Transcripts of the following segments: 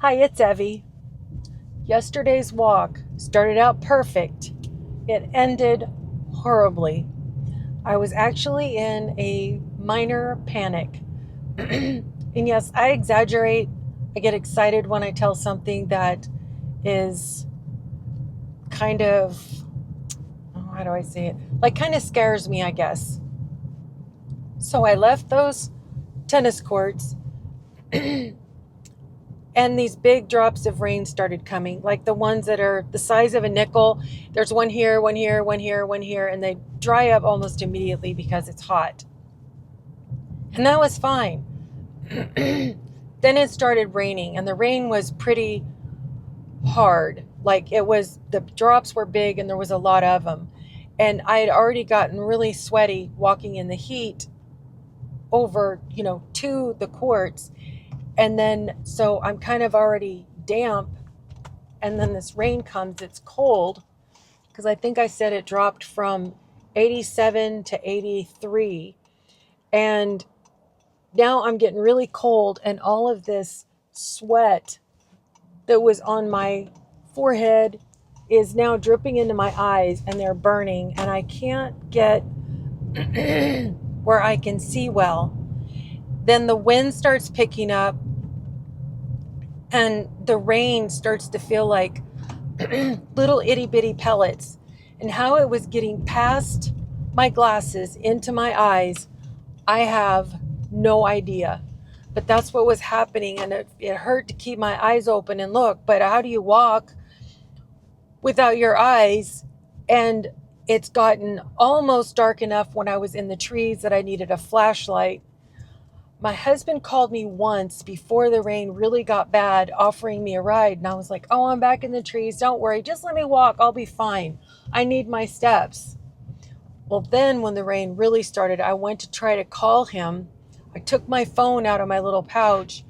Hi, it's Evie. Yesterday's walk started out perfect. It ended horribly. I was actually in a minor panic. And yes, I exaggerate. I get excited when I tell something that is kind of, oh, how do I say it? Like, kind of scares me, I guess. So I left those tennis courts and these big drops of rain started coming, like the ones that are the size of a nickel. There's one here, one here, one here, one here, and they dry up almost immediately because it's hot. And that was fine. Then it started raining, and the rain was pretty hard. Like, it was, the drops were big and there was a lot of them. And I had already gotten really sweaty walking in the heat over, to the courts. And then, so I'm kind of already damp, and then this rain comes. It's cold, because I think I said it dropped from 87 to 83, and now I'm getting really cold, and all of this sweat that was on my forehead is now dripping into my eyes, and they're burning, and I can't get where I can see well. Then the wind starts picking up, and the rain starts to feel like little itty bitty pellets. And how it was getting past my glasses into my eyes, I have no idea. But that's what was happening, and it hurt to keep my eyes open and look. But how do you walk without your eyes? And it's gotten almost dark enough when I was in the trees that I needed a flashlight. My husband called me once before the rain really got bad, offering me a ride. And I was like, oh, I'm back in the trees. Don't worry. Just let me walk. I'll be fine. I need my steps. Well, then when the rain really started, I went to try to call him. I took my phone out of my little pouch.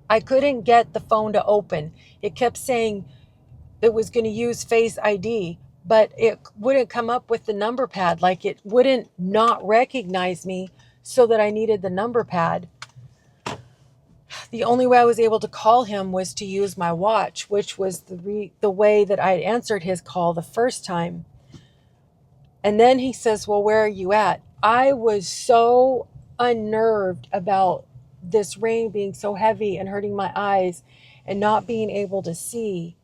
I couldn't get the phone to open. It kept saying it was going to use Face ID, but it wouldn't come up with the number pad. Like, it wouldn't not recognize me, so that I needed the number pad. The only way I was able to call him was to use my watch, which was the way that I had answered his call the first time. And then he says, well, where are you at? I was so unnerved about this rain being so heavy and hurting my eyes and not being able to see,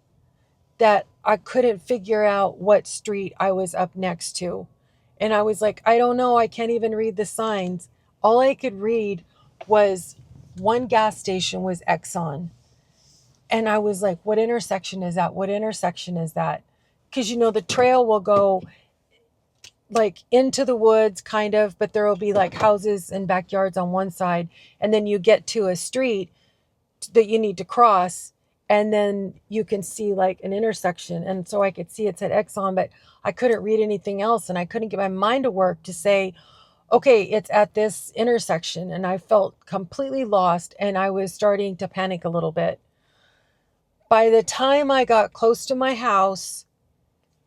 that I couldn't figure out what street I was up next to. And I was like, I don't know. I can't even read the signs. All I could read was one gas station was Exxon. And I was like, what intersection is that? What intersection is that? Because, the trail will go like into the woods, kind of, but there will be like houses and backyards on one side. And then you get to a street that you need to cross, and then you can see like an intersection. And so I could see it said Exxon, but I couldn't read anything else, and I couldn't get my mind to work to say, okay, it's at this intersection. And I felt completely lost, and I was starting to panic a little bit. By the time I got close to my house,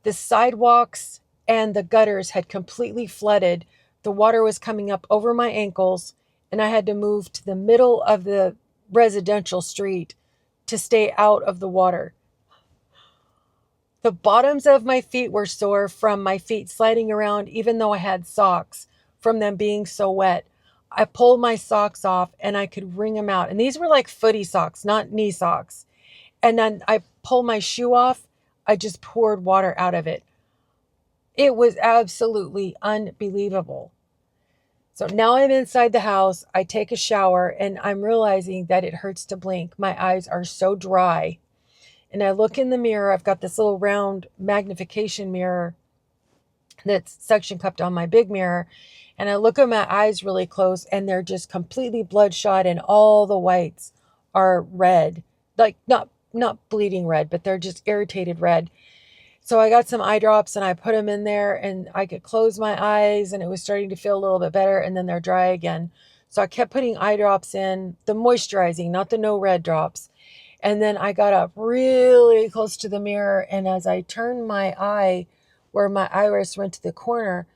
the sidewalks and the gutters had completely flooded. The water was coming up over my ankles, and I had to move to the middle of the residential street to stay out of the water. The bottoms of my feet were sore from my feet sliding around, even though I had socks, from them being so wet. I pulled my socks off and I could wring them out. And these were like footy socks, not knee socks. And then I pulled my shoe off. I just poured water out of it. It was absolutely unbelievable. So now I'm inside the house. I take a shower, and I'm realizing that it hurts to blink. My eyes are so dry. And I look in the mirror. I've got this little round magnification mirror that's suction cupped on my big mirror. And I look at my eyes really close, and they're just completely bloodshot, and all the whites are red. Like, not bleeding red, but they're just irritated red. So I got some eye drops, and I put them in there, and I could close my eyes, and it was starting to feel a little bit better, and then they're dry again. So I kept putting eye drops in, the moisturizing, not the no red drops. And then I got up really close to the mirror, and as I turned my eye where my iris went to the corner,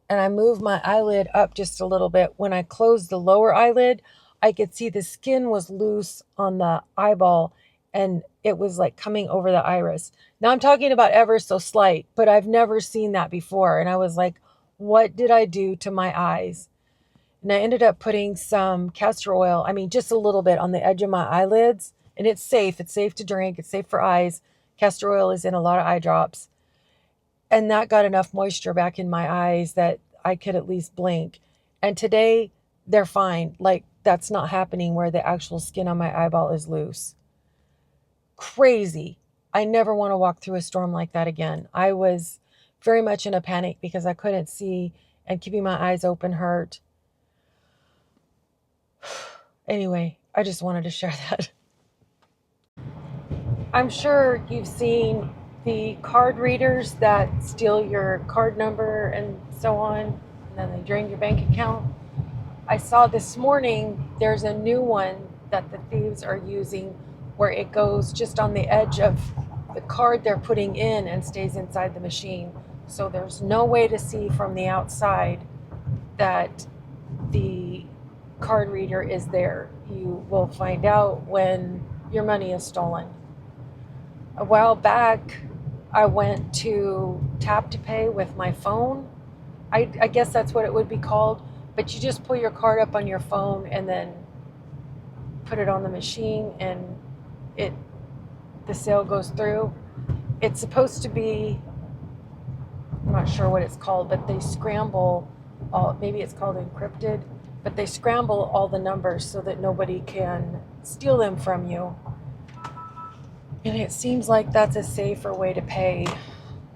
and I moved my eyelid up just a little bit, when I closed the lower eyelid, I could see the skin was loose on the eyeball and it was like coming over the iris. Now I'm talking about ever so slight, but I've never seen that before. And I was like, what did I do to my eyes? And I ended up putting some castor oil, I mean, just a little bit on the edge of my eyelids. And it's safe. It's safe to drink. It's safe for eyes. Castor oil is in a lot of eye drops. And that got enough moisture back in my eyes that I could at least blink. And today they're fine. Like, that's not happening where the actual skin on my eyeball is loose. Crazy. I never want to walk through a storm like that again. I was very much in a panic because I couldn't see and keeping my eyes open hurt. Anyway, I just wanted to share that. I'm sure you've seen the card readers that steal your card number and so on, and then they drain your bank account. I saw this morning there's a new one that the thieves are using where it goes just on the edge of the card they're putting in and stays inside the machine. So there's no way to see from the outside that the card reader is there. You will find out when your money is stolen. A while back, I went to tap to pay with my phone. I guess that's what it would be called, but you just pull your card up on your phone and then put it on the machine and the sale goes through. It's supposed to be, I'm not sure what it's called, but they scramble maybe it's called encrypted, but they scramble all the numbers so that nobody can steal them from you. And it seems like that's a safer way to pay.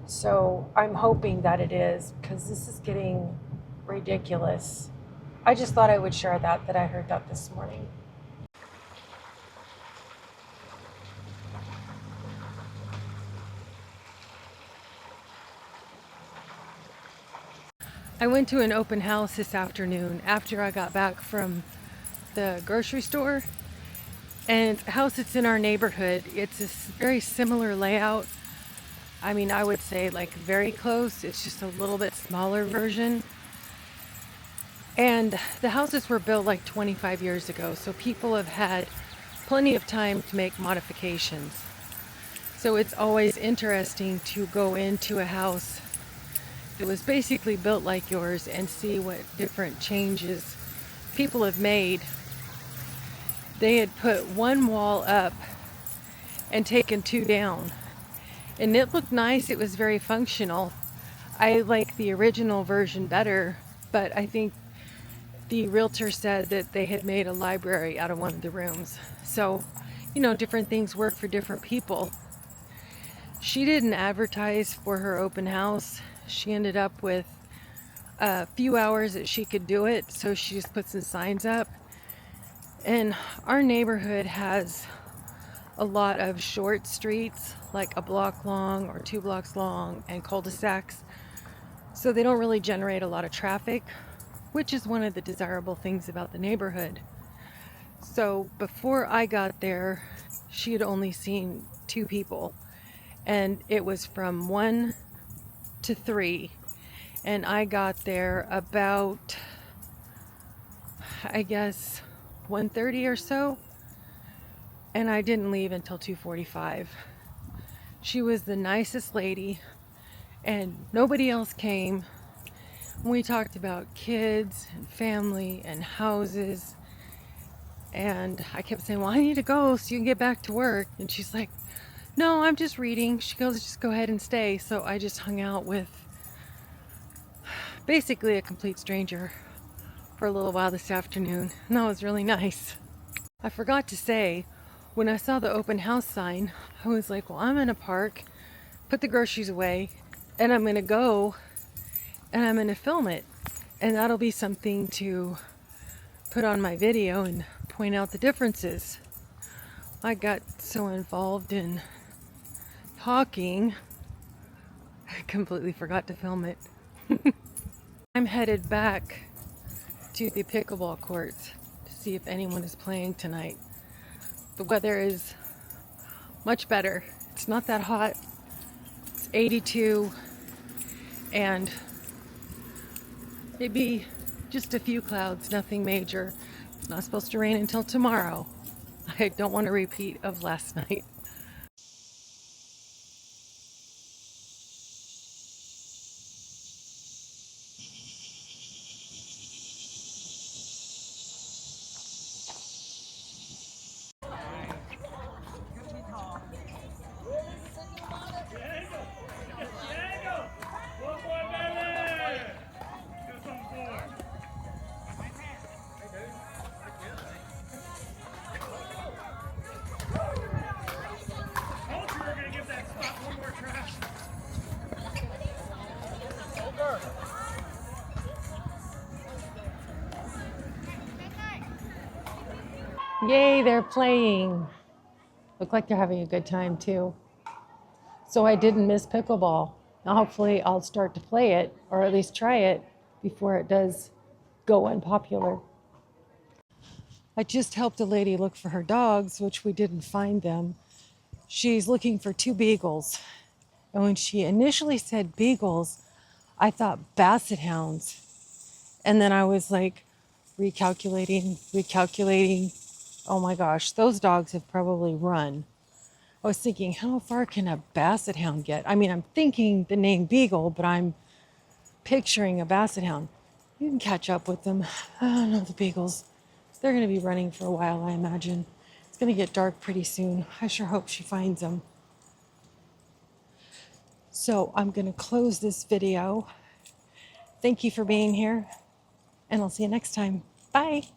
So I'm hoping that it is, because this is getting ridiculous. I just thought I would share that I heard that this morning. I went to an open house this afternoon after I got back from the grocery store. And the house that's in our neighborhood, it's a very similar layout. I mean, I would say like very close. It's just a little bit smaller version. And the houses were built like 25 years ago, so people have had plenty of time to make modifications. So it's always interesting to go into a house that was basically built like yours and see what different changes people have made. They had put one wall up and taken two down. And it looked nice. It was very functional. I like the original version better, but I think the realtor said that they had made a library out of one of the rooms. So, different things work for different people. She didn't advertise for her open house. She ended up with a few hours that she could do it, so she just put some signs up. And our neighborhood has a lot of short streets, like a block long or 2 blocks long, and cul-de-sacs. So they don't really generate a lot of traffic, which is one of the desirable things about the neighborhood. So before I got there, she had only seen 2 people, and it was from 1 to 3. And I got there about, I guess, 1:30 or so, and I didn't leave until 2:45. She was the nicest lady, and nobody else came. We talked about kids and family and houses, and I kept saying, well, I need to go so you can get back to work. And she's like, no, I'm just reading. She goes, just go ahead and stay. So I just hung out with basically a complete stranger for a little while this afternoon, and that was really nice. I forgot to say, when I saw the open house sign, I was like, well, I'm gonna park, put the groceries away, and I'm gonna go and I'm gonna film it, and that'll be something to put on my video and point out the differences. I got so involved in talking, I completely forgot to film it. I'm headed back to the pickleball courts to see if anyone is playing tonight. The weather is much better. It's not that hot. It's 82 and maybe just a few clouds, nothing major. Not supposed to rain until tomorrow. I don't want a repeat of last night. Yay, they're playing. Look like they're having a good time too. So I didn't miss pickleball. Now hopefully I'll start to play it, or at least try it, before it does go unpopular. I just helped a lady look for her dogs, which we didn't find them. She's looking for 2 beagles. And when she initially said beagles, I thought basset hounds. And then I was like recalculating. Oh my gosh, those dogs have probably run. I was thinking, how far can a basset hound get? I mean, I'm thinking the name beagle, but I'm picturing a basset hound. You can catch up with them. Oh no, the beagles. They're going to be running for a while, I imagine. It's going to get dark pretty soon. I sure hope she finds them. So I'm going to close this video. Thank you for being here, and I'll see you next time. Bye.